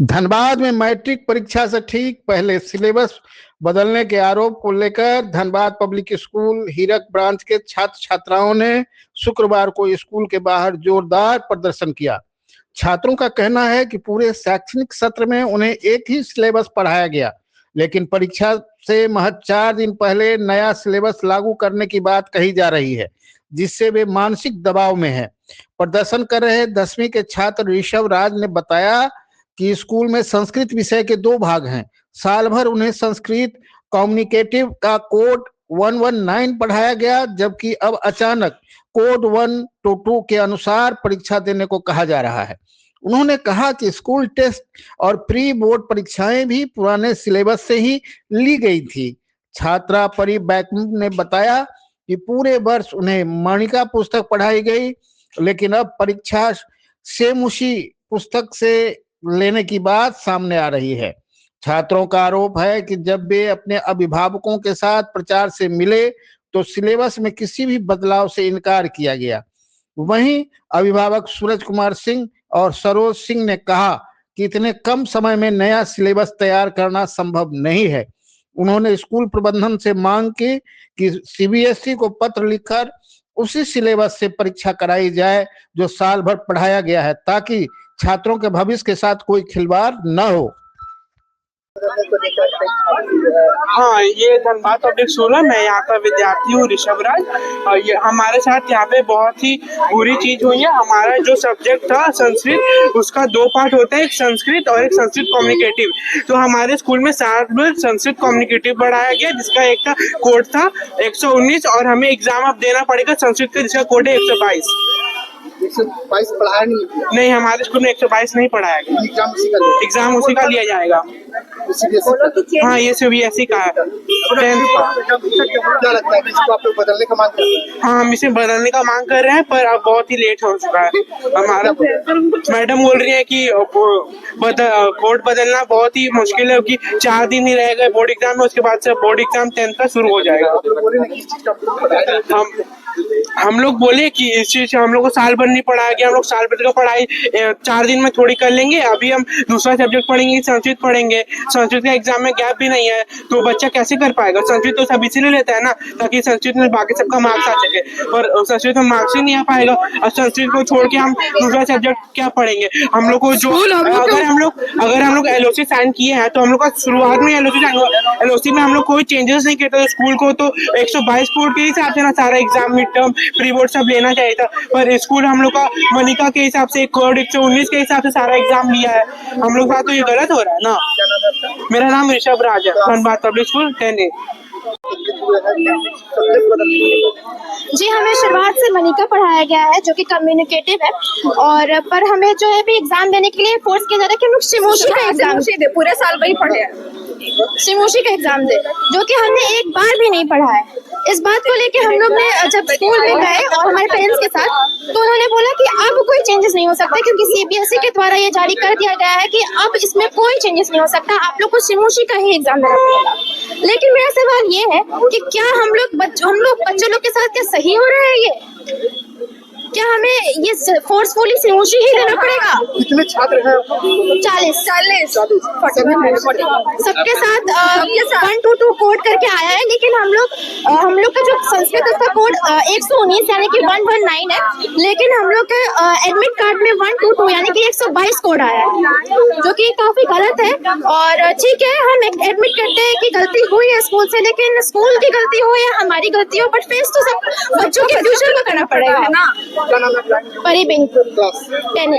धनबाद में मैट्रिक परीक्षा से ठीक पहले सिलेबस बदलने के आरोप को लेकर धनबाद पब्लिक स्कूल हीरक ब्रांच के छात्र छात्राओं ने शुक्रवार को स्कूल के बाहर जोरदार प्रदर्शन किया। छात्रों का कहना है कि पूरे शैक्षणिक सत्र में उन्हें एक ही सिलेबस पढ़ाया गया, लेकिन परीक्षा से महज 4 दिन पहले नया सिलेबस लागू करने की बात कही जा रही है, जिससे वे मानसिक दबाव में हैं। प्रदर्शन कर रहे 10वीं के छात्र ऋषभ राज ने बताया कि स्कूल में संस्कृत विषय के 2 भाग हैं। साल भर उन्हें संस्कृत कम्युनिकेटिव का कोड 119 पढ़ाया गया, जबकि अब अचानक कोड 122 के अनुसार परीक्षा देने को कहा जा रहा है। उन्होंने कहा कि स्कूल टेस्ट और प्री बोर्ड परीक्षाएं भी पुराने सिलेबस से ही ली गई थी। छात्रा परी बैकमुख ने बताया कि पूरे वर्ष उन्हें मणिका पुस्तक पढ़ाई गई, लेकिन अब परीक्षा सेम उसी पुस्तक से लेने की बात सामने आ रही है। छात्रों का आरोप है कि जब वे अपने अभिभावकों के साथ प्रचार से मिले तो सिलेबस में किसी भी बदलाव से इनकार किया गया। वहीं अभिभावक सूरज कुमार सिंह और सरोज सिंह ने कहा कि इतने कम समय में नया सिलेबस तैयार करना संभव नहीं है। उन्होंने स्कूल प्रबंधन से मांग की कि सीबीएसई को पत्र लिखकर उसी सिलेबस से परीक्षा कराई जाए जो साल भर पढ़ाया गया है, ताकि छात्रों के भविष्य के साथ कोई खिलवाड़ न हो। हाँ, ये धनबाद पब्लिक स्कूल है। मैं यहाँ का विद्यार्थी हूँ ऋषभ राज। ये हमारे साथ यहाँ पे बहुत ही बुरी चीज हुई है। हमारा जो सब्जेक्ट था संस्कृत, उसका 2 पार्ट होता है, एक संस्कृत और एक संस्कृत कम्युनिकेटिव। तो हमारे स्कूल में संस्कृत कम्युनिकेटिव पढ़ाया गया, जिसका एक का कोड था 119 और हमें एग्जाम अब देना पड़ेगा संस्कृत का, जिसका कोड है 122। 122 पढ़ाया नहीं, हमारे स्कूल में 122 नहीं पढ़ाया गया। एग्जाम उसी का लिया जाएगा। हाँ, ये सीबीएसई का है। क्या लगता है कि इसको आप लोग बदलने का मांग कर रहे हैं? हाँ, हम इसे बदलने का मांग कर रहे हैं, पर अब बहुत ही लेट हो चुका है। हमारा मैडम बोल रही है कि कोड बदलना बहुत ही मुश्किल है, क्योंकि 4 दिन ही रह गए बोर्ड एग्जाम में, उसके बाद से बोर्ड एग्जाम 10th का शुरू हो जाएगा। हम लोग बोले कि इस चीज से हम लोग को साल भर नहीं पढ़ाया गया। हम लोग साल भर का पढ़ाई 4 दिन में थोड़ी कर लेंगे। अभी हम दूसरा सब्जेक्ट पढ़ेंगे, संस्कृत पढ़ेंगे। संस्कृत का एग्जाम में गैप भी नहीं है, तो बच्चा कैसे कर पाएगा? संस्कृत तो सब इसीलिए लेता है ना, ताकि संस्कृत में बाकी सबका मार्क्स आ सके, पर संस्कृत में मार्क्स ही नहीं आ पाएगा। और संस्कृत को छोड़ के हम दूसरा सब्जेक्ट क्या पढ़ेंगे? हम लोग को जो अगर हम लोग एलओसी साइन किए हैं, तो हम लोग का शुरुआत में एलओसी में हम लोग कोई चेंजेस नहीं किए थे। स्कूल को तो 122 कोड के हिसाब से ना सारा exam, mid term, pre board सब लेना चाहिए था, पर स्कूल हम लोग का मनिका के हिसाब से कोड 119 के हिसाब से सारा एग्जाम लिया है। हम लोग का तो ये गलत हो रहा है ना। मेरा नाम ऋषभ राज है, धनबाद पब्लिक स्कूल 10A। जी, हमें शुरुआत से मनिका पढ़ाया गया है, जो कि कम्युनिकेटिव है, और पर हमें जो है भी एग्जाम देने के लिए फोर्स किया जा रहा है कि हम लोग शिमोशी का एग्जाम दे। पूरे साल वही पढ़े हैं, शिमोशी का एग्जाम दे, जो कि हमने एक बार भी नहीं पढ़ा है। इस बात को लेके हम लोग ने जब स्कूल में गए और हमारे पेरेंट्स के साथ, तो उन्होंने बोला कि अब कोई चेंजेस नहीं हो सकता, क्योंकि सीबीएसई के द्वारा ये जारी कर दिया गया है कि अब इसमें कोई चेंजेस नहीं हो सकता, आप लोग को शिमोशी का ही एग्जाम देना पड़ेगा। लेकिन मेरा सवाल ये है कि क्या हम लोग बच्चों लोग के साथ क्या सही हो रहा है ये? क्या हमें ये फोर्सफुली शिमोशी ही देना पड़ेगा? कितने छात्र हैं? 40 सबके साथ 122 कोड करके आया है, लेकिन हम लोग का जो संस्कृत का कोड 119 यानी कि 119 है, लेकिन हम लोग के एडमिट कार्ड में 122 यानी कि 122 कोड आया है, जो कि काफी गलत है। और ठीक है, हम एडमिट करते हैं कि गलती हुई है स्कूल से, लेकिन स्कूल की गलती हो या हमारी गलती हो, बट फेस तो सब बच्चों के फ्यूचर को करना पड़ेगा ना। क्या नाम है? परी बिंग 10A।